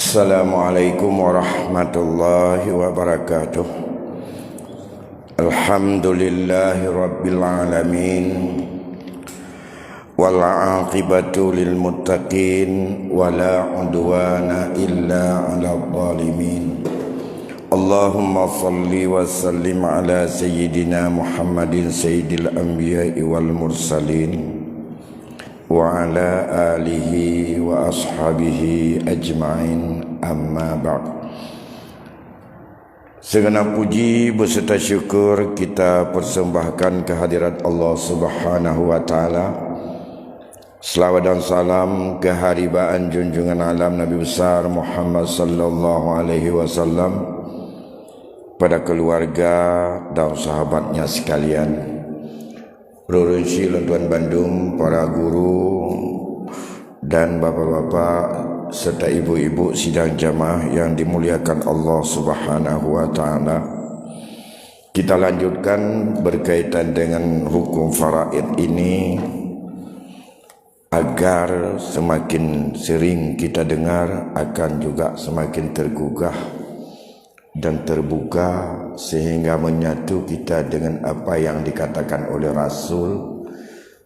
Assalamualaikum warahmatullahi wabarakatuh. Alhamdulillahi rabbil alamin, wal aqibatu lil muttaqin, wala udwana illa 'alal zalimin. Allahumma salli wa sallim ala sayyidina Muhammadin sayyidil anbiya'i wal mursalin wa ala alihi wa ashabihi ajma'in, amma ba'd. Segenap puji beserta syukur kita persembahkan kehadirat Allah Subhanahu wa taala. Selawat dan salam keharibaan junjungan alam Nabi besar Muhammad sallallahu alaihi wasallam pada keluarga dan sahabatnya sekalian. Provinsi Tuan Bandung, para guru dan bapa-bapa serta ibu-ibu sidang jamaah yang dimuliakan Allah Subhanahu wa taala. Kita lanjutkan berkaitan dengan hukum faraid ini agar semakin sering kita dengar akan juga semakin tergugah dan terbuka, sehingga menyatu kita dengan apa yang dikatakan oleh Rasul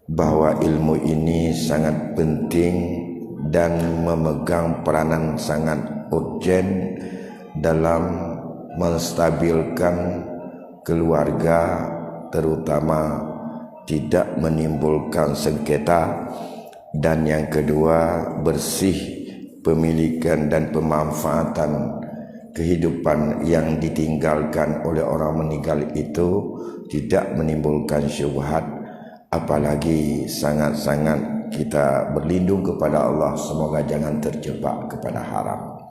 bahwa ilmu ini sangat penting dan memegang peranan sangat urgen dalam menstabilkan keluarga, terutama tidak menimbulkan sengketa, dan yang kedua bersih pemilikan dan pemanfaatan kehidupan yang ditinggalkan oleh orang meninggal itu tidak menimbulkan syubhat, apalagi sangat-sangat kita berlindung kepada Allah semoga jangan terjebak kepada haram.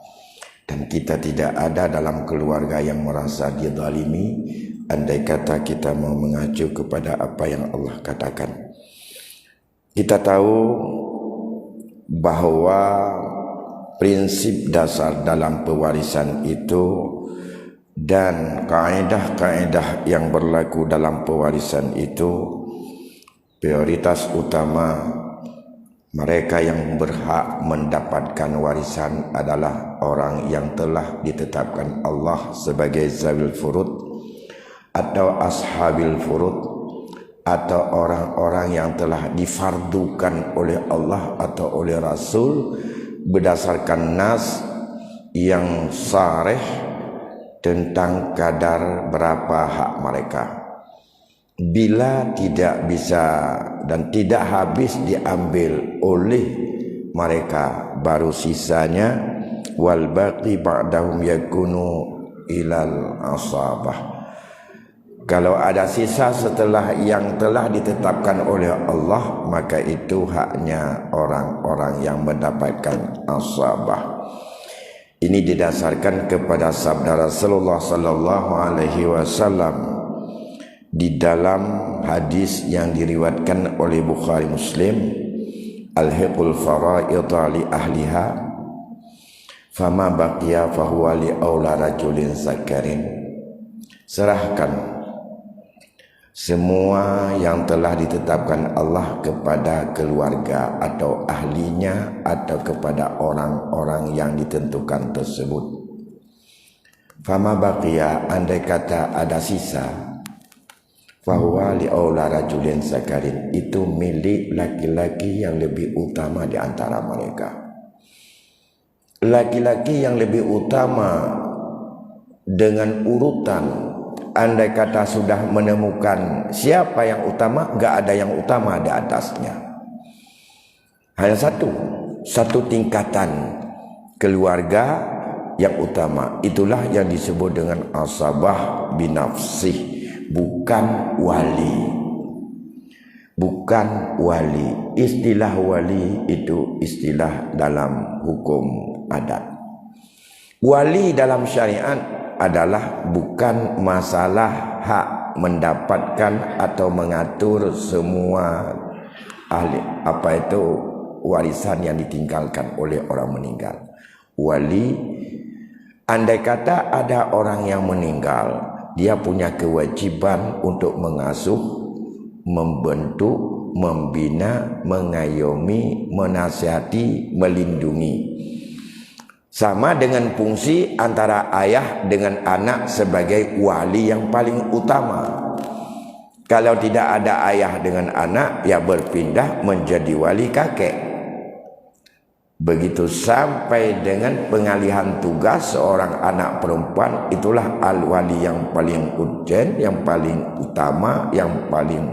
Dan kita tidak ada dalam keluarga yang merasa dizalimi andai kata kita mau mengacu kepada apa yang Allah katakan. Kita tahu bahwa prinsip dasar dalam pewarisan itu dan kaedah-kaedah yang berlaku dalam pewarisan itu, prioritas utama mereka yang berhak mendapatkan warisan adalah orang yang telah ditetapkan Allah sebagai zawil furud atau ashabil furud, atau orang-orang yang telah difardukan oleh Allah atau oleh Rasul berdasarkan nas yang sarih tentang kadar berapa hak mereka. Bila tidak bisa dan tidak habis diambil oleh mereka, baru sisanya wal baqi ba'dahum yakunu ilal asabah. Kalau ada sisa setelah yang telah ditetapkan oleh Allah, maka itu haknya orang-orang yang mendapatkan asabah. Ini didasarkan kepada sabda Rasulullah sallallahu alaihi wasallam di dalam hadis yang diriwayatkan oleh Bukhari Muslim, alhiqul faraid li ahliha fama baqiya fahuwa li aula rajulin zakarin. Serahkan semua yang telah ditetapkan Allah kepada keluarga atau ahlinya atau kepada orang-orang yang ditentukan tersebut. Fama baqiya, andai kata ada sisa, fahuwa li aula rajulin zakarin, itu milik laki-laki yang lebih utama di antara mereka. Laki-laki yang lebih utama dengan urutan, andai kata sudah menemukan siapa yang utama, enggak ada yang utama di atasnya. Hanya satu tingkatan keluarga yang utama. Itulah yang disebut dengan asabah binafsih, bukan wali. Bukan wali. Istilah wali itu istilah dalam hukum adat. Wali dalam syariat adalah bukan masalah hak mendapatkan atau mengatur semua ahli warisan yang ditinggalkan oleh orang meninggal. Wali, andai kata ada orang yang meninggal, dia punya kewajiban untuk mengasuh, membentuk, membina, mengayomi, menasihati, melindungi. Sama dengan fungsi antara ayah dengan anak sebagai wali yang paling utama. Kalau tidak ada ayah dengan anak, ya berpindah menjadi wali kakek. Begitu sampai dengan pengalihan tugas seorang anak perempuan, itulah al-wali yang paling urgent, yang paling utama, yang paling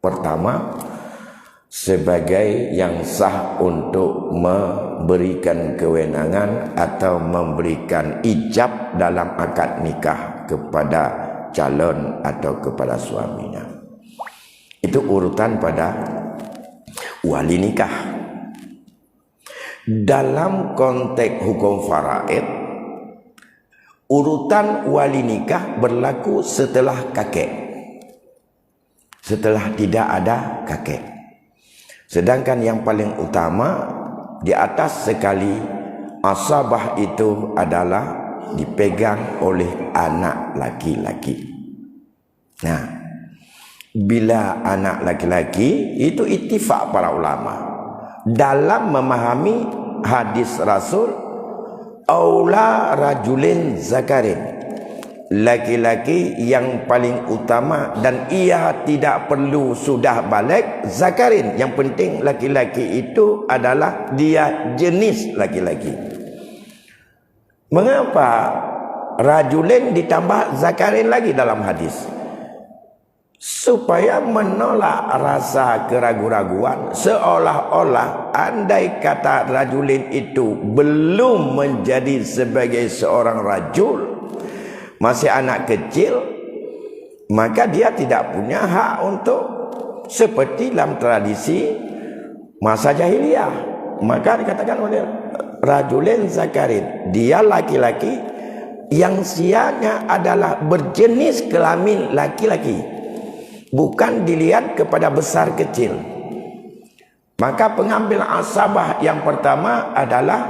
pertama, sebagai yang sah untuk memberikan kewenangan atau memberikan ijab dalam akad nikah kepada calon atau kepada suaminya. Itu urutan pada wali nikah. Dalam konteks hukum faraid, urutan wali nikah berlaku setelah kakek, setelah tidak ada kakek. Sedangkan yang paling utama di atas sekali asabah itu adalah dipegang oleh anak laki-laki. Nah, bila anak laki-laki itu ittifaq para ulama dalam memahami hadis Rasul, aula rajulin zakarin, laki-laki yang paling utama dan ia tidak perlu sudah balik zakarin. Yang penting laki-laki itu adalah dia jenis laki-laki. Mengapa rajulin ditambah zakarin lagi dalam hadis? Supaya menolak rasa keraguan-raguan, seolah-olah andai kata rajulin itu belum menjadi sebagai seorang rajul, masih anak kecil, maka dia tidak punya hak untuk seperti dalam tradisi masa jahiliyah. Maka dikatakan oleh rajulin zakarin, dia laki-laki yang sianya adalah berjenis kelamin laki-laki, bukan dilihat kepada besar kecil. Maka pengambil asabah yang pertama adalah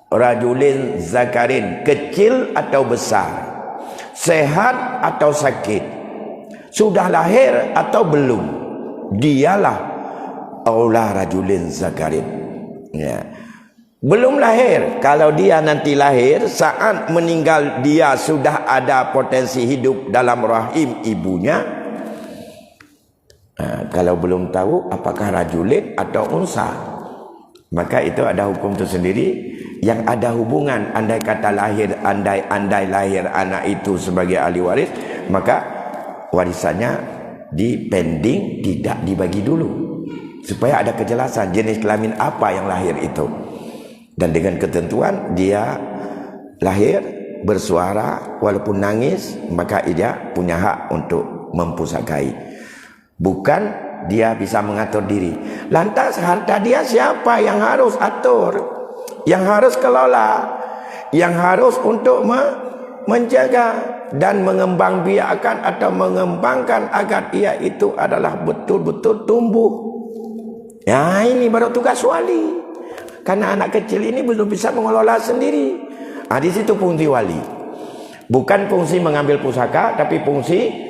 rajulin zakarin, kecil atau besar, sehat atau sakit, sudah lahir atau belum, dialah aula rajulin zakarin. Ya. Belum lahir, kalau dia nanti lahir, saat meninggal dia sudah ada potensi hidup dalam rahim ibunya. Kalau belum tahu apakah rajulin atau unsa, maka itu ada hukum tersendiri yang ada hubungan. Andai kata lahir, andai lahir anak itu sebagai ahli waris, maka warisannya dipending, tidak dibagi dulu, supaya ada kejelasan jenis kelamin apa yang lahir itu. Dan dengan ketentuan dia lahir bersuara walaupun nangis, maka dia punya hak untuk mempusakai. Bukan dia bisa mengatur diri. Lantas harta dia siapa yang harus atur, yang harus kelola, yang harus untuk menjaga dan mengembangbiakkan atau mengembangkan agar ia itu adalah betul-betul tumbuh. Ya, ini baru tugas wali. Karena anak kecil ini belum bisa mengelola sendiri. Di situ fungsi wali. Bukan fungsi mengambil pusaka, tapi fungsi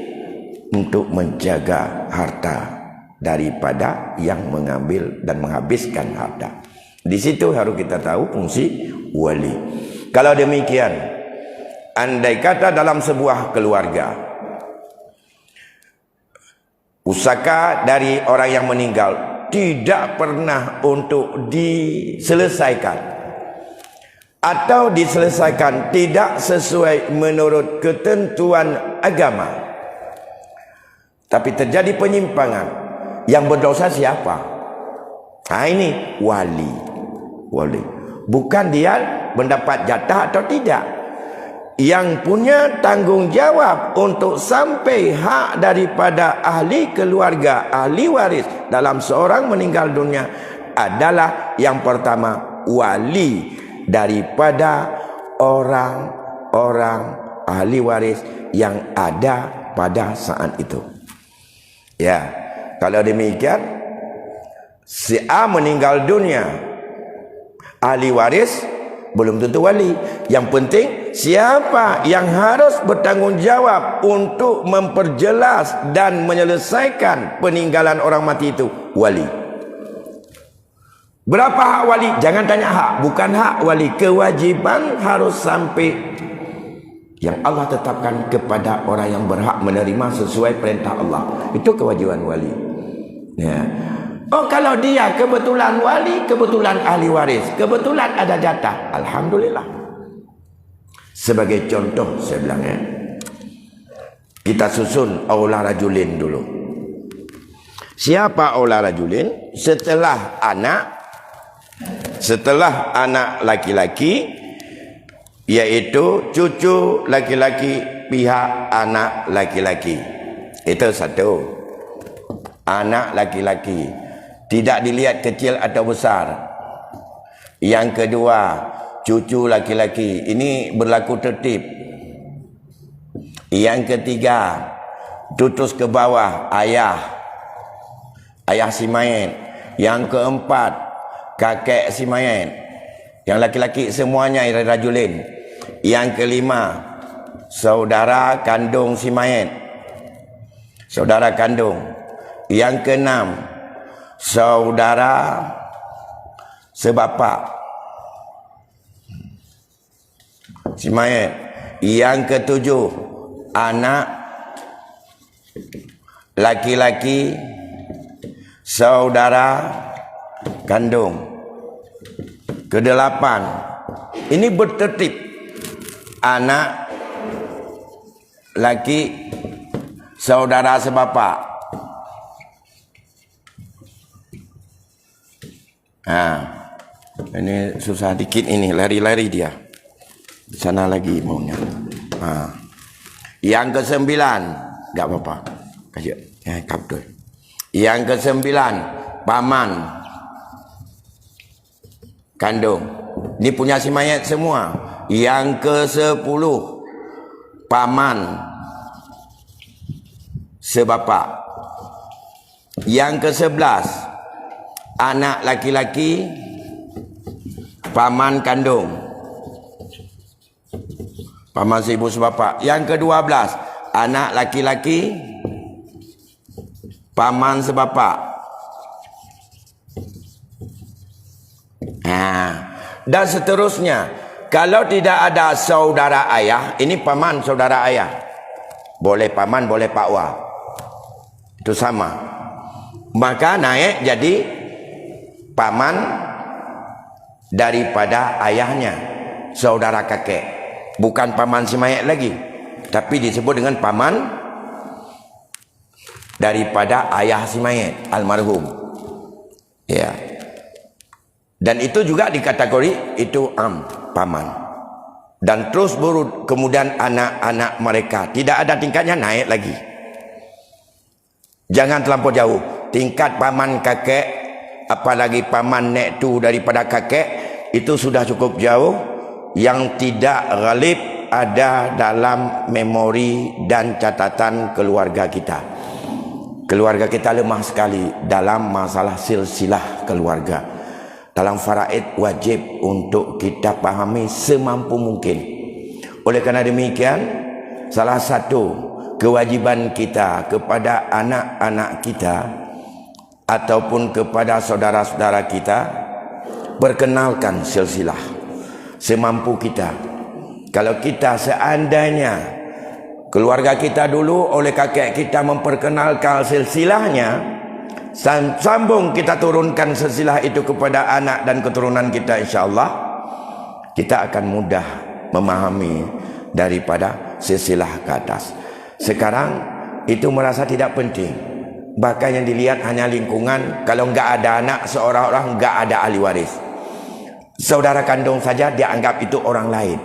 untuk menjaga harta daripada yang mengambil dan menghabiskan harta. Di situ harus kita tahu fungsi wali. Kalau demikian, andai kata dalam sebuah keluarga, pusaka dari orang yang meninggal tidak pernah untuk diselesaikan, atau diselesaikan tidak sesuai menurut ketentuan agama, tapi terjadi penyimpangan, yang berdosa siapa? Ini wali. Bukan dia mendapat jatah atau tidak. Yang punya tanggungjawab untuk sampai hak daripada ahli keluarga, ahli waris dalam seorang meninggal dunia adalah yang pertama wali daripada orang-orang ahli waris yang ada pada saat itu. Ya, kalau demikian, si A meninggal dunia, ahli waris belum tentu wali. Yang penting siapa yang harus bertanggungjawab untuk memperjelas dan menyelesaikan peninggalan orang mati itu? Wali. Berapa hak wali? Jangan tanya hak. Bukan hak wali. Kewajiban harus sampai yang Allah tetapkan kepada orang yang berhak menerima sesuai perintah Allah. Itu kewajiban wali. Ya. Oh, kalau dia kebetulan wali, kebetulan ahli waris, kebetulan ada jatah, alhamdulillah. Sebagai contoh saya bilang ya, kita susun aula rajulin dulu. Siapa aula rajulin? Setelah anak laki-laki, yaitu cucu laki-laki pihak anak laki-laki. Itu satu. Anak laki-laki, tidak dilihat kecil atau besar. Yang kedua, cucu laki-laki, ini berlaku tertib. Yang ketiga, tutus ke bawah, ayah si mayit. Yang keempat, kakek si mayit. Yang laki-laki semuanya rajulin. Yang kelima, saudara kandung si mayit, saudara kandung. Yang keenam, saudara sebapa si mayit. Yang ketujuh, anak laki-laki saudara kandung. Kedelapan, ini bertertib. Anak laki saudara sebapa. Ini susah dikit ini, lari-lari dia. Sana lagi maunya. Yang kesembilan, enggak apa-apa. Kasih kapten. Yang kesembilan, paman kandung. Ini punya si mayat semua. Yang ke-10, paman sebapa. Yang ke-11, anak laki-laki paman kandung, paman ibu sebapa. Yang ke-12, anak laki-laki paman sebapa. Dan seterusnya. Kalau tidak ada saudara ayah, ini paman saudara ayah. Boleh paman, boleh pakwa. Itu sama. Maka naik jadi paman daripada ayahnya, saudara kakek. Bukan paman si mayat lagi, tapi disebut dengan paman daripada ayah si mayat, almarhum. Ya. Dan itu juga dikategori itu paman. Dan terus berut kemudian anak-anak mereka. Tidak ada tingkatnya, naik lagi. Jangan terlampau jauh. Tingkat paman kakek, apalagi paman nek tu daripada kakek, itu sudah cukup jauh. Yang tidak ghalib ada dalam memori dan catatan keluarga kita. Keluarga kita lemah sekali dalam masalah silsilah keluarga. Dalam faraid wajib untuk kita pahami semampu mungkin. Oleh kerana demikian, salah satu kewajiban kita kepada anak-anak kita ataupun kepada saudara-saudara kita, perkenalkan silsilah semampu kita. Kalau kita seandainya keluarga kita dulu oleh kakek kita memperkenalkan silsilahnya, sambung kita turunkan silsilah itu kepada anak dan keturunan kita, insya-Allah kita akan mudah memahami daripada silsilah ke atas. Sekarang itu merasa tidak penting. Bahkan yang dilihat hanya lingkungan. Kalau enggak ada anak, seorang-orang enggak ada ahli waris. Saudara kandung saja dianggap itu orang lain.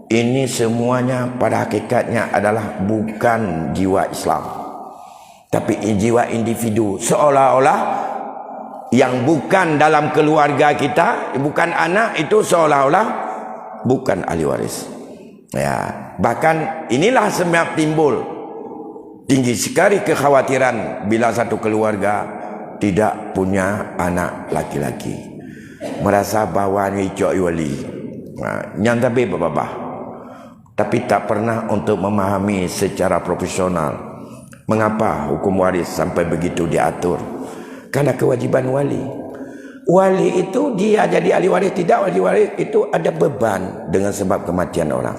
Ini semuanya pada hakikatnya adalah bukan jiwa Islam, tapi jiwa individu. Seolah-olah yang bukan dalam keluarga kita, bukan anak, itu seolah-olah bukan ahli waris. Ya, bahkan inilah sebab timbul tinggi sekali kekhawatiran bila satu keluarga tidak punya anak laki-laki, merasa bahawa ni cok wali, yang tapi bapak, tapi tak pernah untuk memahami secara profesional mengapa hukum waris sampai begitu diatur. Karena kewajiban wali. Wali itu dia jadi ahli waris, tidak ahli waris itu ada beban dengan sebab kematian orang.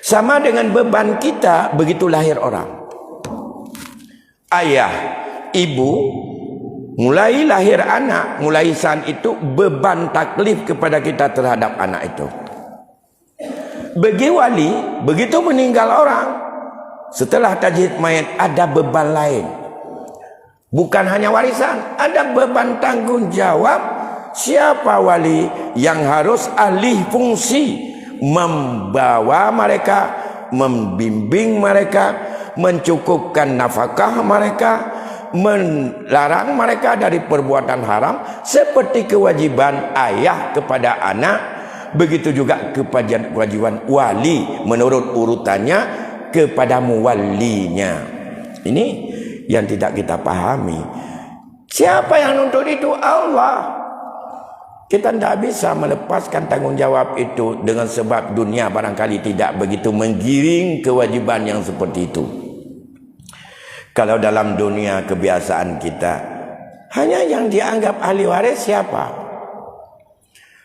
Sama dengan beban kita begitu lahir orang. Ayah, ibu, mulai lahir anak, mulai saat itu beban taklif kepada kita terhadap anak itu. Bagi wali, begitu meninggal orang, setelah tajhid mayat ada beban lain. Bukan hanya warisan, ada beban tanggung jawab. Siapa wali yang harus ahli fungsi membawa mereka, membimbing mereka, mencukupkan nafkah mereka, melarang mereka dari perbuatan haram, seperti kewajiban ayah kepada anak, begitu juga kewajiban wali menurut urutannya kepada muwallinya. Ini yang tidak kita pahami. Siapa yang nuntut itu? Allah. Kita tidak bisa melepaskan tanggung jawab itu dengan sebab dunia barangkali tidak begitu menggiring kewajiban yang seperti itu. Kalau dalam dunia kebiasaan kita, hanya yang dianggap ahli waris siapa?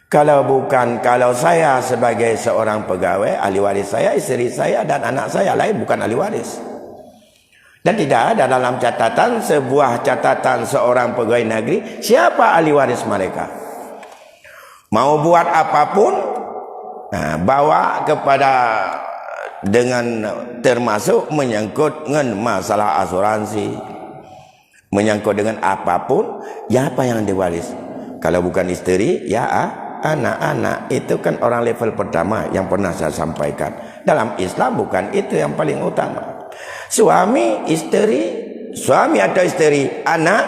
Kalau saya sebagai seorang pegawai, ahli waris saya, istri saya dan anak saya, lain bukan ahli waris. Dan tidak ada dalam sebuah catatan seorang pegawai negeri siapa ahli waris mereka. Mau buat apapun, bawa kepada dengan termasuk menyangkut dengan masalah asuransi, menyangkut dengan apapun, ya apa yang diwaris? Kalau bukan istri, ya anak-anak. Itu kan orang level pertama yang pernah saya sampaikan. Dalam Islam bukan itu yang paling utama. Suami, istri, suami atau istri, anak,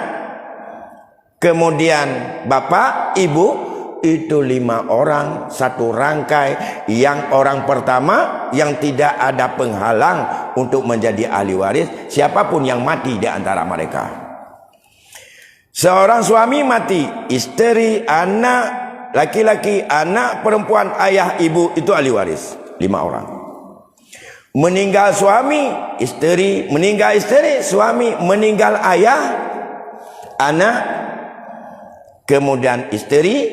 kemudian bapak, ibu, itu 5 orang, satu rangkai. Yang orang pertama yang tidak ada penghalang untuk menjadi ahli waris, siapapun yang mati di antara mereka. Seorang suami mati, istri, anak, laki-laki, anak, perempuan, ayah, ibu, itu ahli waris. 5 orang. Meninggal suami, istri, meninggal istri, suami, meninggal ayah, anak, kemudian istri,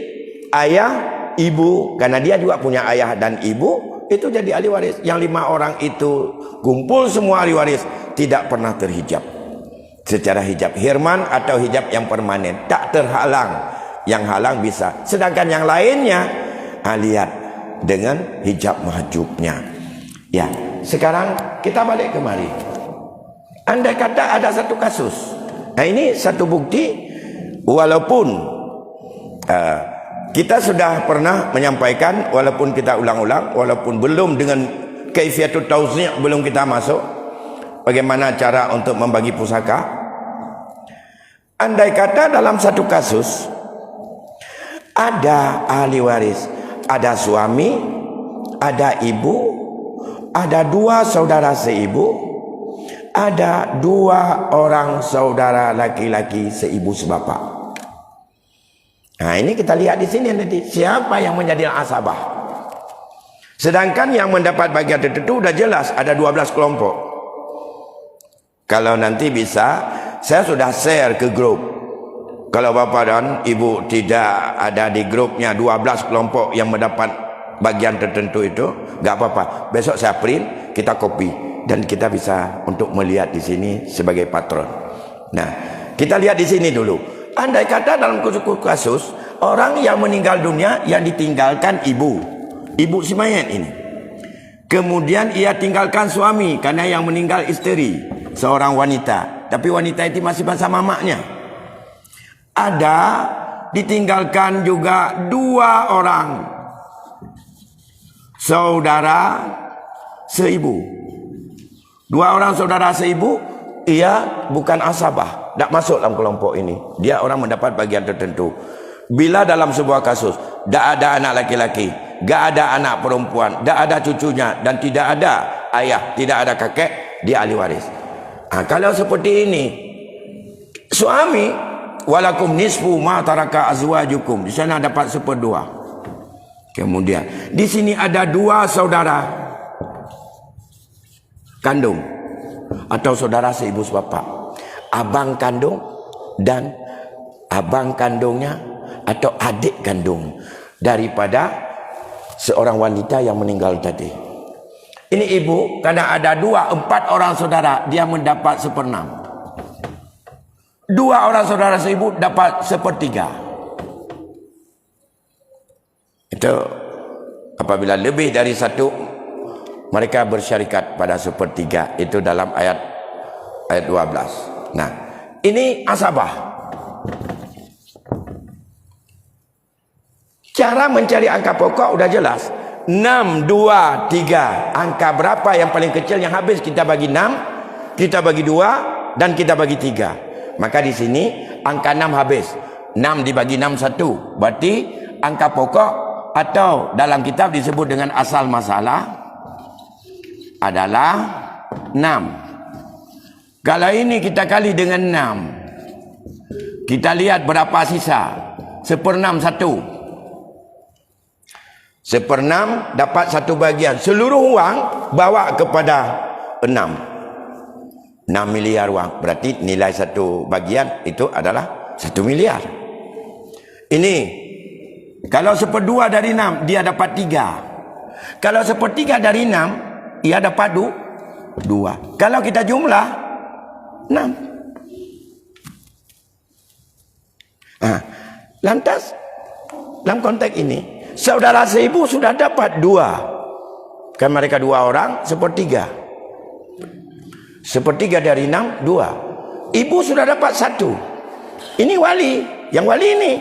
ayah, ibu, karena dia juga punya ayah dan ibu, itu jadi ahli waris. Yang 5 orang itu kumpul semua ahli waris, tidak pernah terhijab secara hijab hirman atau hijab yang permanen, tak terhalang. Yang halang bisa, sedangkan yang lainnya lihat dengan hijab mahjubnya. Ya, sekarang kita balik kemari. Andai kata ada satu kasus, ini satu bukti, walaupun kita sudah pernah menyampaikan, walaupun kita ulang-ulang, walaupun belum dengan kaifiatut tauzi' belum kita masuk, bagaimana cara untuk membagi pusaka. Andai kata dalam satu kasus ada ahli waris, ada suami, ada ibu, ada 2 saudara seibu, ada 2 orang saudara laki-laki seibu sebapak. Nah, ini kita lihat di sini nanti siapa yang menjadi asabah. Sedangkan yang mendapat bagian tertentu sudah jelas ada 12 kelompok. Kalau nanti bisa, saya sudah share ke grup. Kalau bapak dan ibu tidak ada di grupnya 12 kelompok yang mendapat bagian tertentu itu, enggak apa-apa. Besok saya print, kita copy dan kita bisa untuk melihat di sini sebagai patron. Nah, kita lihat di sini dulu. Andai kata dalam kasus orang yang meninggal dunia yang ditinggalkan ibu si mayat ini. Kemudian ia tinggalkan suami karena yang meninggal istri, seorang wanita. Tapi wanita itu masih bersama maknya. Ada ditinggalkan juga 2 orang saudara seibu. 2 orang saudara seibu, ia bukan asabah, tidak masuk dalam kelompok ini. Dia orang mendapat bagian tertentu. Bila dalam sebuah kasus tidak ada anak laki-laki, tidak ada anak perempuan, tidak ada cucunya, dan tidak ada ayah, tidak ada kakek, dia ahli waris. Kalau seperti ini, suami, walakum nisfu ma taraka azwajukum, di sana dapat 1/2. Kemudian di sini ada 2 saudara kandung atau saudara seibu sebapak, abang kandung dan abang kandungnya atau adik kandung daripada seorang wanita yang meninggal tadi. Ini ibu, karena ada 4 orang saudara, dia mendapat 1/6. 2 orang saudara seibu dapat 1/3. Itu apabila lebih dari 1, mereka bersyarikat pada 1/3. Itu dalam ayat 12. Nah, ini asabah. Cara mencari angka pokok udah jelas. 6, 2, 3. Angka berapa yang paling kecil yang habis? Kita bagi 6, kita bagi 2, dan kita bagi 3. Maka di sini angka 6 habis. 6 dibagi 6 1. Berarti angka pokok atau dalam kitab disebut dengan asal masalah adalah 6. Kalau ini kita kali dengan 6, kita lihat berapa sisa. 1/6 1. 1/6 dapat 1 bagian. Seluruh wang bawa kepada 6. 6 miliar wang. Berarti nilai 1 bagian itu adalah 1 miliar. Ini kalau 1/2 dari 6 dia dapat 3. Kalau 1/3 dari 6 ia dapat 2. Kalau kita jumlah 6. Lantas dalam konteks ini saudara seibu sudah dapat 2. Kan mereka 2 orang 1/3. 1/3 dari 6 2. Ibu sudah dapat 1. Ini wali. Yang wali ini.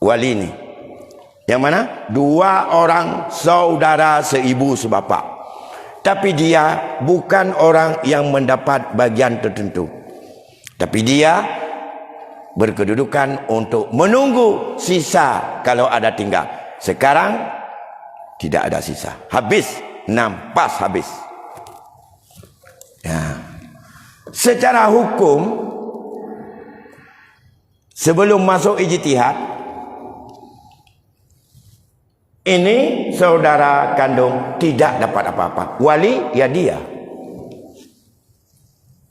Wali ini. Yang mana? 2 orang saudara seibu sebapak. Tapi dia bukan orang yang mendapat bagian tertentu. Tapi dia berkedudukan untuk menunggu sisa kalau ada tinggal. Sekarang tidak ada sisa. Habis 6, pas habis. Ya. Secara hukum sebelum masuk ijtihad, ini saudara kandung tidak dapat apa-apa. Wali ya dia.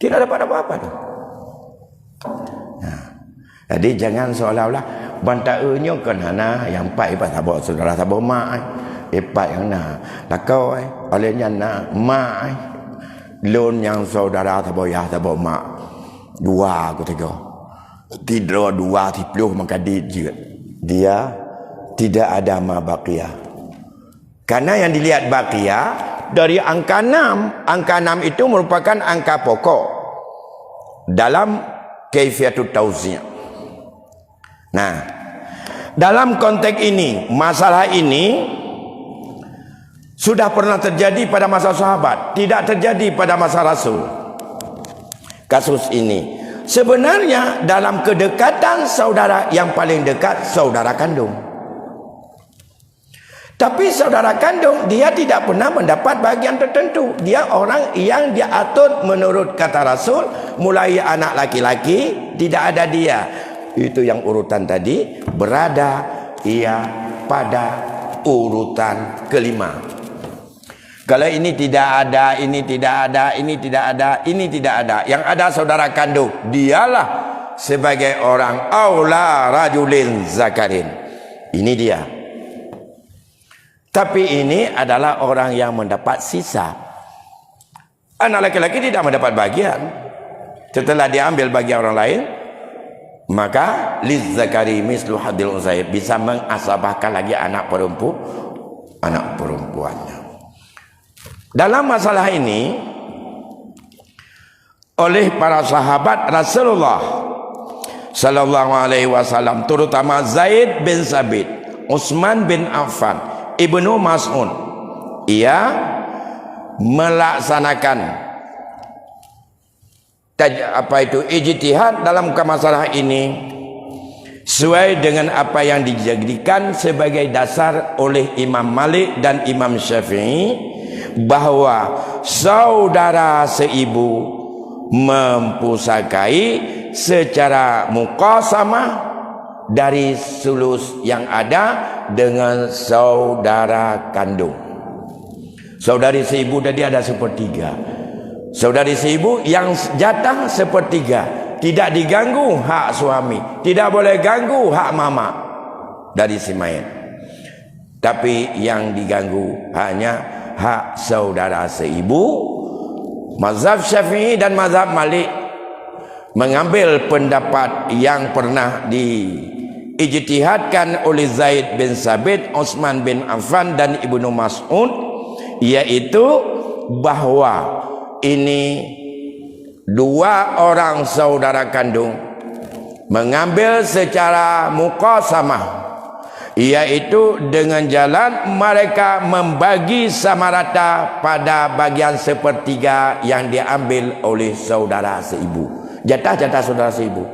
Tidak dapat apa-apa. Jadi jangan seolah-olah bantaunnya kan hana yang pai pas sabok saudara sabok mak epat yang na lakau olehnya na mak lon yang saudara sabok ya sabok mak 2 aku tengok tidur 2 tipluh maka dia tidak ada ma baqiyah. Karena yang dilihat baqiyah dari angka 6. Angka 6 itu merupakan angka pokok dalam kaifiyatut tauzi'. Nah, dalam konteks ini, masalah ini sudah pernah terjadi pada masa sahabat, tidak terjadi pada masa Rasul. Kasus ini sebenarnya dalam kedekatan saudara yang paling dekat saudara kandung. Tapi saudara kandung dia tidak pernah mendapat bagian tertentu. Dia orang yang dia atur menurut kata Rasul, mulai anak laki-laki tidak ada dia. Itu yang urutan tadi berada ia pada urutan kelima. Kalau ini tidak ada, ini tidak ada, ini tidak ada, ini tidak ada, yang ada saudara kandung, dialah sebagai orang aula rajulin zakarin. Ini dia. Tapi ini adalah orang yang mendapat sisa. Anak laki-laki tidak mendapat bagian. Setelah diambil bagian orang lain, maka lizzakari mislu hadil unsayain, bisa mengasabahkan lagi anak perempuannya. Dalam masalah ini oleh para sahabat Rasulullah sallallahu alaihi wasallam, terutama Zaid bin Sabit, Utsman bin Affan, Ibnu Mas'ud, ia melaksanakan ijtihad dalam masalah ini sesuai dengan apa yang dijadikan sebagai dasar oleh Imam Malik dan Imam Syafi'i, bahwa saudara seibu mempusakai secara muqasamah dari sulus yang ada dengan saudara kandung. Saudari seibu tadi ada 1/3. Saudari seibu yang jatah 1/3. tidak diganggu hak suami, tidak boleh ganggu hak mama dari si mayat. Tapi yang diganggu hanya hak saudara seibu. Mazhab Syafi'i dan mazhab Malik mengambil pendapat yang pernah diijtihadkan oleh Zaid bin Sabit, Utsman bin Affan dan Ibnu Mas'ud, yaitu bahwa ini dua orang saudara kandung mengambil secara muqasamah, yaitu dengan jalan mereka membagi sama rata pada bagian sepertiga yang diambil oleh saudara seibu. Jatah saudara seibu.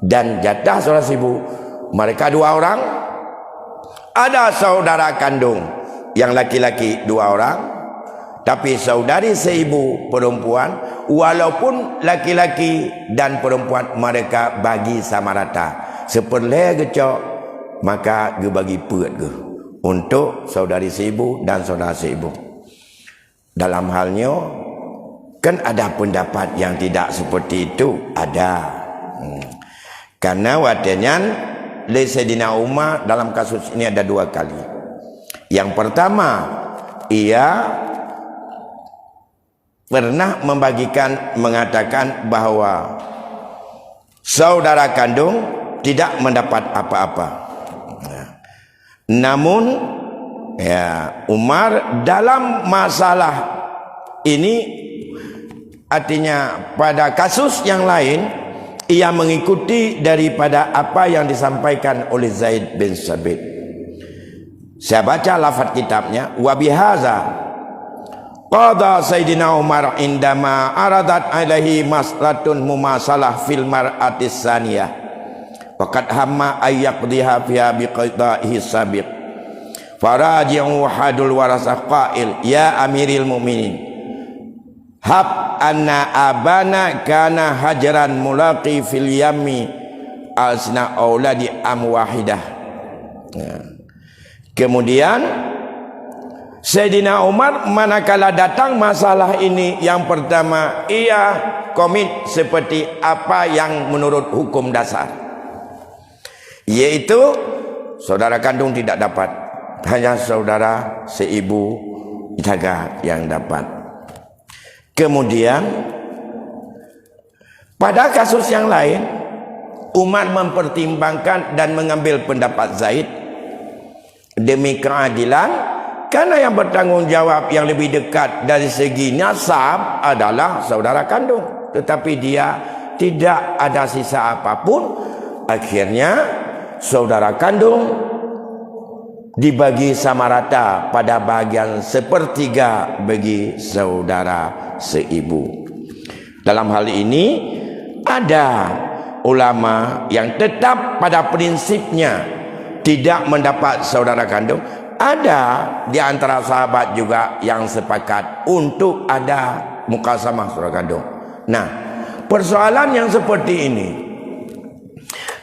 Dan jatah saudara seibu, mereka dua orang. Ada saudara kandung yang laki-laki dua orang, tapi saudari seibu perempuan, walaupun laki-laki dan perempuan mereka bagi sama rata. Seperleh gecok, maka dia bagi perut ke untuk saudari seibu dan saudara seibu. Dalam halnya kan ada pendapat yang tidak seperti itu, ada. Karena watenyan Sayyidina Umar dalam kasus ini ada dua kali. Yang pertama, ia pernah mengatakan bahwa saudara kandung tidak mendapat apa-apa. Namun Umar dalam masalah ini, artinya pada kasus yang lain, ia mengikuti daripada apa yang disampaikan oleh Zaid bin Sabit. Saya baca lafaz kitabnya, wa bihaza qada Sayyidina Umar indama aradat alaihi maslatun mumasalah fil mar'atis saniyah faqad hamma ayyaqdiha fiha biqada'ihi sabiq faraji'u hadul warasah qail ya amiril mu'minin hab anna abana kana hajaran mulaqi fil yami alsna auladi am wahidah. Kemudian Sayyidina Umar manakala datang masalah ini, yang pertama ia komit seperti apa yang menurut hukum dasar, yaitu saudara kandung tidak dapat, hanya saudara seibu jaga yang dapat. Kemudian pada kasus yang lain, Umar mempertimbangkan dan mengambil pendapat Zaid demi keadilan, karena yang bertanggung jawab yang lebih dekat dari segi nasab adalah saudara kandung, tetapi dia tidak ada sisa apapun. Akhirnya saudara kandung dibagi sama rata pada bagian sepertiga bagi saudara seibu. Dalam hal ini ada ulama yang tetap pada prinsipnya tidak mendapat saudara kandung. Ada di antara sahabat juga yang sepakat untuk ada muqasamah saudara kandung. Nah, persoalan yang seperti ini,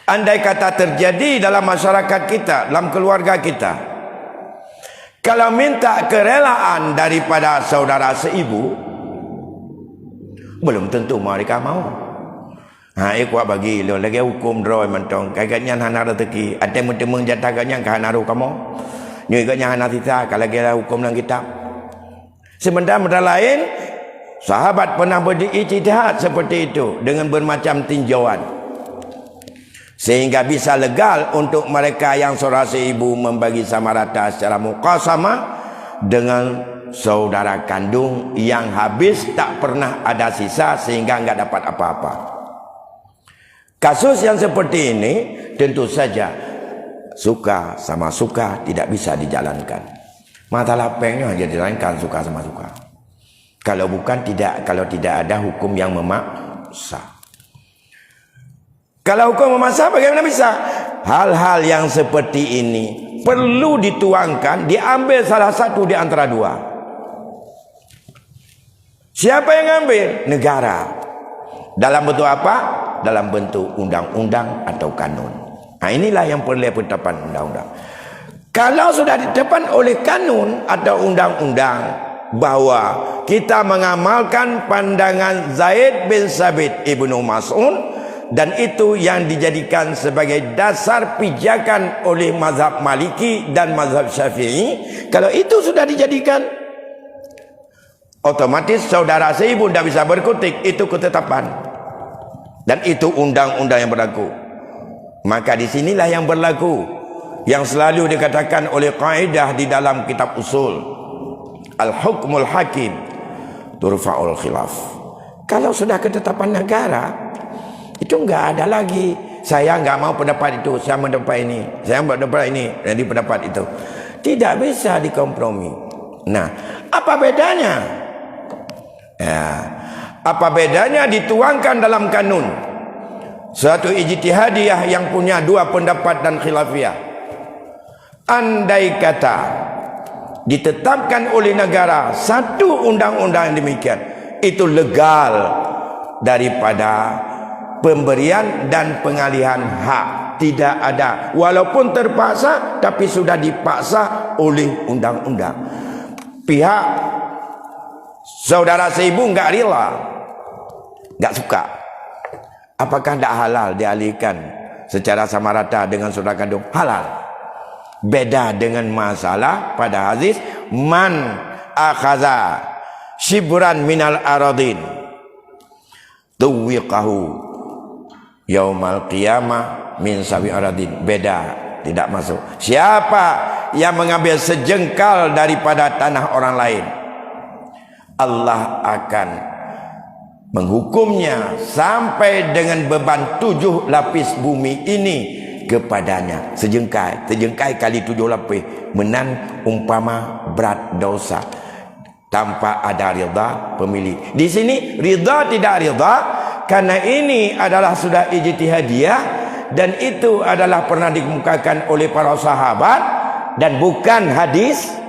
andai kata terjadi dalam masyarakat kita, dalam keluarga kita, kalau minta kerelaan daripada saudara seibu, belum tentu mereka mau. Kuat bagi lo lagi hukum droy mentong kagaknya hana rezeki ada menteng jataganya ke hanaru kamu nyuganya hana kita kalau kira hukum dalam kitab. Sementara lain sahabat pernah berijtihad seperti itu dengan bermacam tinjauan, sehingga bisa legal untuk mereka yang saudara seibu membagi sama rata secara muqasamah dengan saudara kandung yang habis tak pernah ada sisa sehingga enggak dapat apa-apa. Kasus yang seperti ini tentu saja suka sama suka tidak bisa dijalankan. Masalah pengnya hanya dijalankan suka sama suka. Kalau bukan tidak, kalau tidak ada hukum yang memaksa. Kalau hukum memaksa bagaimana bisa? Hal-hal yang seperti ini perlu dituangkan, diambil salah satu di antara dua. Siapa yang ambil? Negara. Dalam bentuk apa? Dalam bentuk undang-undang atau kanun. Nah, inilah yang perlu penetapan undang-undang. Kalau sudah ditetapkan oleh kanun atau undang-undang, bahwa kita mengamalkan pandangan Zaid bin Sabit Ibnu Mas'ud, dan itu yang dijadikan sebagai dasar pijakan oleh mazhab Maliki dan mazhab Syafi'i. Kalau itu sudah dijadikan, otomatis saudara seibu tidak bisa berkutik, itu ketetapan dan itu undang-undang yang berlaku. Maka disinilah yang berlaku yang selalu dikatakan oleh kaidah di dalam kitab usul, al-hukmul hakim turfa'ul khilaf. Kalau sudah ketetapan negara, itu enggak ada lagi saya enggak mau pendapat itu, saya mendapat ini, saya mendapat ini, jadi pendapat itu tidak bisa dikompromi. Nah, apa bedanya? Ya, apa bedanya dituangkan dalam kanun suatu ijtihadiyah yang punya dua pendapat dan khilafiyah? Andai kata ditetapkan oleh negara satu undang-undang yang demikian, itu legal daripada pemberian dan pengalihan hak. Tidak ada, walaupun terpaksa, tapi sudah dipaksa oleh undang-undang. Pihak saudara seibu enggak rela, enggak suka. Apakah tidak halal dialihkan secara sama rata dengan saudara kandung? Halal. Beda dengan masalah pada hadis man akhaza shibran minal aradin tuwiqahu yaumal qiyamah min sawi aradin. Beda, tidak masuk. Siapa yang mengambil sejengkal daripada tanah orang lain, Allah akan menghukumnya sampai dengan beban 7 lapis bumi ini kepadanya. Sejengkai kali 7 lapis menan umpama berat dosa, tanpa ada rida pemilik. Di sini rida tidak rida, karena ini adalah sudah ijtihadiyah, dan itu adalah pernah dikemukakan oleh para sahabat dan bukan hadis.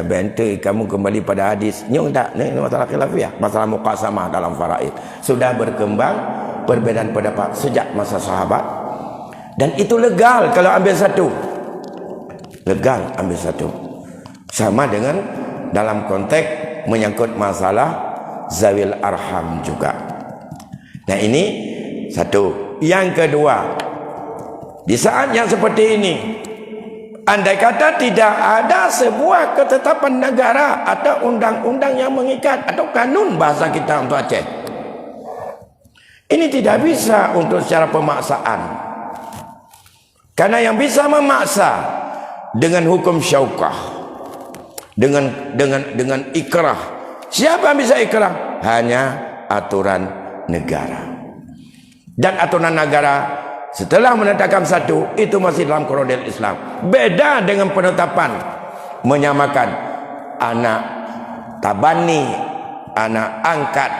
Bente kamu kembali pada hadis. Nyong tak, ini masalah khilafiyah, masalah muqasamah dalam faraid. Sudah berkembang perbedaan pendapat sejak masa sahabat, dan itu legal kalau ambil satu. Legal ambil satu. Sama dengan dalam konteks menyangkut masalah zawil arham juga. Nah, ini satu. Yang kedua, di saat yang seperti ini, andai kata tidak ada sebuah ketetapan negara atau undang-undang yang mengikat, atau kanun bahasa kita untuk Aceh, ini tidak bisa untuk secara pemaksaan. Karena yang bisa memaksa dengan hukum syaukah, dengan ikrah. Siapa yang bisa ikrah? Hanya aturan negara. Dan aturan negara setelah menetapkan satu, itu masih dalam koridor Islam. Beda dengan penetapan menyamakan anak tabani, anak angkat,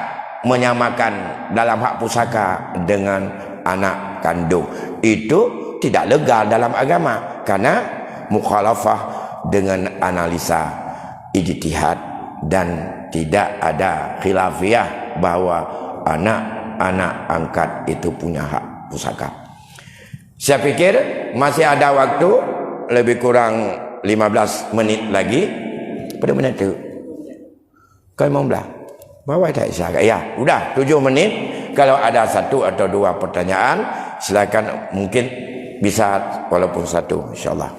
menyamakan dalam hak pusaka dengan anak kandung. Itu tidak legal dalam agama, karena mukhalafah dengan analisa ijtihad, dan tidak ada khilafiyah bahwa anak angkat itu punya hak pusaka. Saya pikir masih ada waktu, lebih kurang 15 menit lagi. Pada menit itu kau mau belah bawa tak isyarat ya, udah 7 menit. Kalau ada satu atau dua pertanyaan, silakan, mungkin bisa walaupun satu, insyaallah.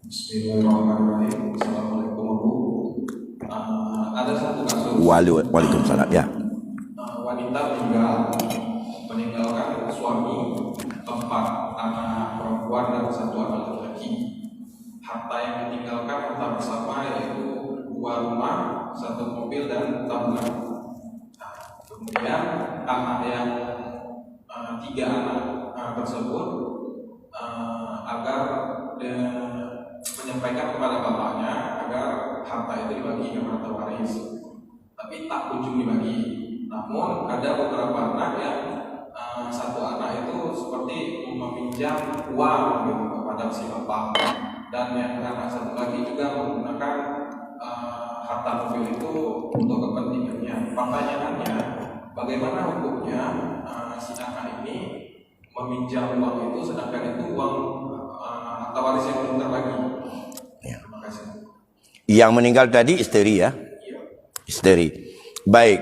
Bismillahirrahmanirrahim. Assalamualaikum warahmatullahi. Ada satu kasus. Waalaikumsalam ya. Wanita meninggalkan suami, 4 anak perempuan dan 1 anak laki-laki. Harta yang ditinggalkan harta bersama, yaitu 2 rumah, 1 mobil dan tabungan. Kemudian anak yang 3 anak tersebut agar menyampaikan kepada bapaknya agar harta itu dibagi ke harta waris, tapi tak kunjung dibagi. Namun ada beberapa anak yang 1 anak itu seperti meminjam uang gitu kepada si bapak, dan yang anak 1 lagi juga menggunakan harta mobil itu untuk kepentingannya. Pertanyaannya, bagaimana hukumnya si anak ini meminjam uang itu, sedangkan itu uang harta waris yang belum terbagi? Ya. Terima kasih. Yang meninggal tadi isteri ya? Isteri. Baik.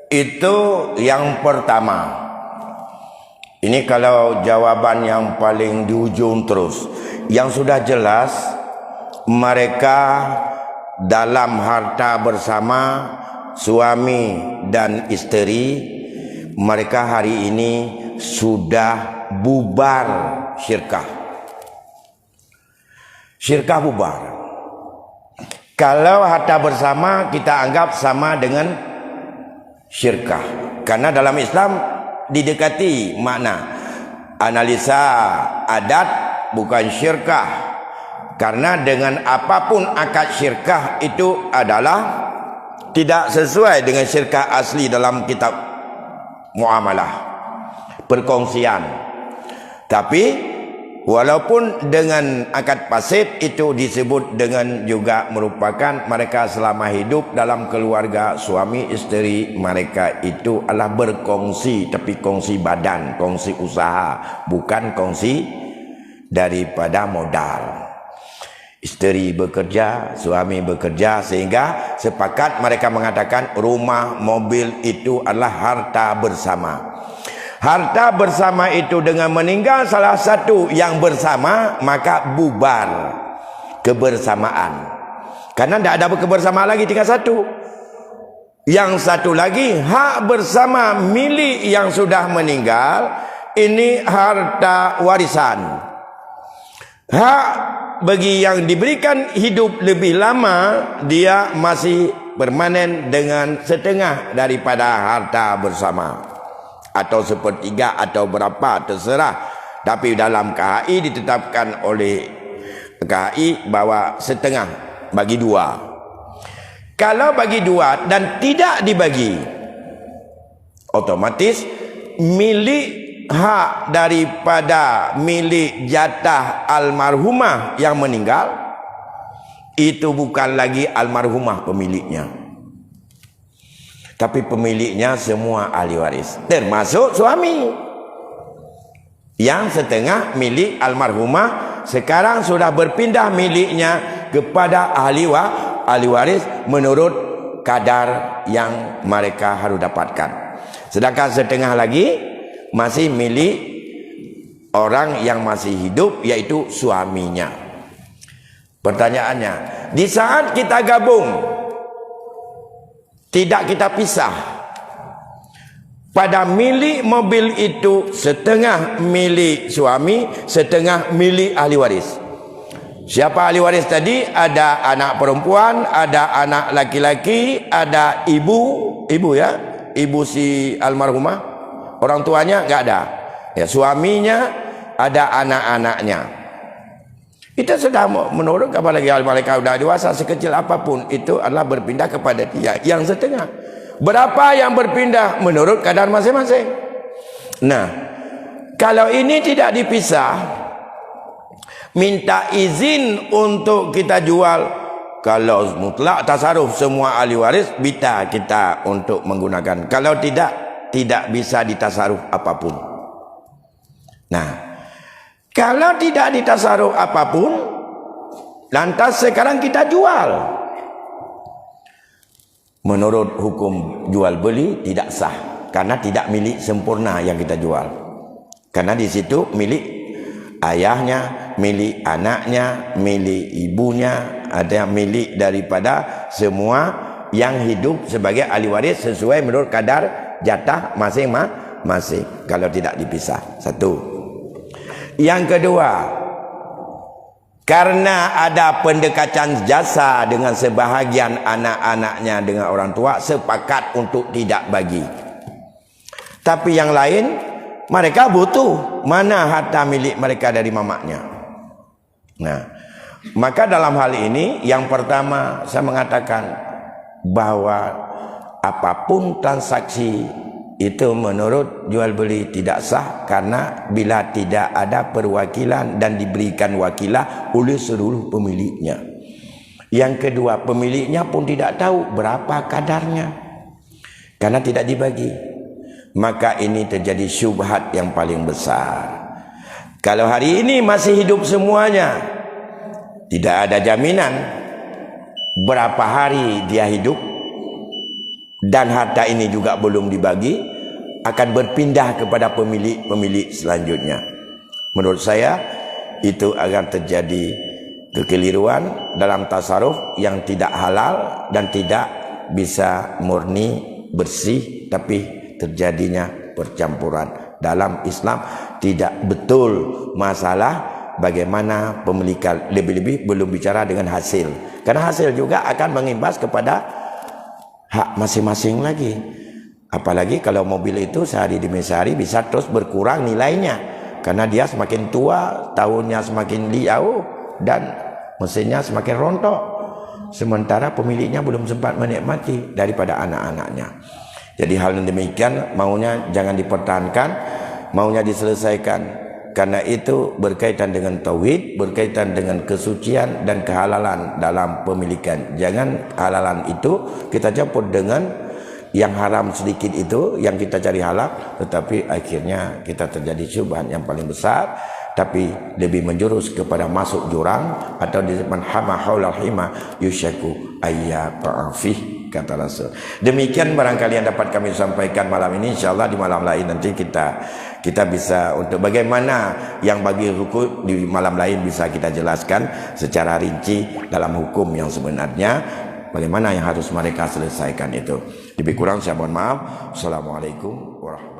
Itu yang pertama. Ini kalau jawaban yang paling di ujung terus. Yang sudah jelas mereka dalam harta bersama suami dan isteri, mereka hari ini sudah bubar syirkah. Syirkah bubar. Kalau harta bersama kita anggap sama dengan syirkah. Karena dalam Islam didekati makna analisa adat bukan syirkah. Karena dengan apapun akad syirkah itu adalah tidak sesuai dengan syirkah asli dalam kitab muamalah, perkongsian. Tapi walaupun dengan akad pasif itu disebut dengan juga merupakan mereka selama hidup dalam keluarga suami isteri mereka itu adalah berkongsi, tapi kongsi badan, kongsi usaha, bukan kongsi daripada modal. Isteri bekerja, suami bekerja, sehingga sepakat mereka mengatakan rumah, mobil itu adalah harta bersama. Harta bersama itu dengan meninggal salah satu yang bersama, maka bubar kebersamaan. Karena tidak ada kebersamaan lagi, tinggal satu. Yang satu lagi hak bersama milik yang sudah meninggal, ini harta warisan. Hak bagi yang diberikan hidup lebih lama, dia masih permanen dengan setengah daripada harta bersama, atau sepertiga atau berapa terserah. Tapi dalam KHI ditetapkan oleh KHI bahwa setengah bagi dua. Kalau bagi dua dan tidak dibagi, otomatis milik hak daripada milik jatah almarhumah yang meninggal itu bukan lagi almarhumah pemiliknya, tapi pemiliknya semua ahli waris, termasuk suami. Yang setengah milik almarhumah sekarang sudah berpindah miliknya kepada ahli waris menurut kadar yang mereka harus dapatkan. Sedangkan setengah lagi masih milik orang yang masih hidup, yaitu suaminya. Pertanyaannya, di saat kita gabung, tidak kita pisah, pada milik mobil itu setengah milik suami, setengah milik ahli waris. Siapa ahli waris tadi? Ada anak perempuan, ada anak laki-laki, ada ibu ya, ibu si almarhumah. Orang tuanya enggak ada. Ya, suaminya ada, anak-anaknya. Itu sudah menurut kepada mereka sudah dewasa, sekecil apapun itu adalah berpindah kepada dia yang setengah. Berapa yang berpindah menurut kadar masing-masing. Nah, kalau ini tidak dipisah, minta izin untuk kita jual. Kalau mutlak tasarruf semua ahli waris, bisa kita untuk menggunakan. Kalau tidak bisa ditasarruf apapun. Nah, kalau tidak ditasarruf apapun, lantas sekarang kita jual. Menurut hukum jual beli tidak sah, karena tidak milik sempurna yang kita jual. Karena di situ milik ayahnya, milik anaknya, milik ibunya, ada milik daripada semua yang hidup sebagai ahli waris sesuai menurut kadar jatah masing-masing, kalau tidak dipisah. Satu. Yang kedua, karena ada pendekatan jasa dengan sebahagian anak-anaknya dengan orang tua, sepakat untuk tidak bagi. Tapi yang lain, mereka butuh mana harta milik mereka dari mamaknya. Nah, maka dalam hal ini, yang pertama saya mengatakan bahwa apapun transaksi itu menurut jual beli tidak sah, karena bila tidak ada perwakilan dan diberikan wakilah oleh seluruh pemiliknya. Yang kedua, pemiliknya pun tidak tahu berapa kadarnya karena tidak dibagi. Maka ini terjadi syubhat yang paling besar. Kalau hari ini masih hidup semuanya, tidak ada jaminan berapa hari dia hidup dan harta ini juga belum dibagi, akan berpindah kepada pemilik selanjutnya. Menurut saya itu akan terjadi kekeliruan dalam tasarruf yang tidak halal dan tidak bisa murni bersih, tapi terjadinya percampuran. Dalam Islam tidak betul masalah bagaimana pemilikan, lebih-lebih belum bicara dengan hasil, karena hasil juga akan mengimbas kepada hak masing-masing lagi. Apalagi kalau mobil itu sehari demi sehari bisa terus berkurang nilainya, karena dia semakin tua, tahunnya semakin jauh, dan mesinnya semakin rontok, sementara pemiliknya belum sempat menikmati daripada anak-anaknya. Jadi hal yang demikian maunya jangan dipertahankan, maunya diselesaikan. Karena itu berkaitan dengan tauhid, berkaitan dengan kesucian dan kehalalan dalam pemilikan. Jangan halalan itu kita campur dengan yang haram sedikit itu, yang kita cari halal, tetapi akhirnya kita terjadi syubhat yang paling besar, tapi lebih menjurus kepada masuk jurang, atau di man hama haulal hima yusyaku ayyaqafih, kata Rasul. Demikian barangkali yang dapat kami sampaikan malam ini. Insyaallah di malam lain nanti kita bisa untuk bagaimana yang bagi hukum di malam lain bisa kita jelaskan secara rinci dalam hukum yang sebenarnya, bagaimana yang harus mereka selesaikan itu. Lebih kurang saya mohon maaf. Assalamualaikum warahmatullahi wabarakatuh.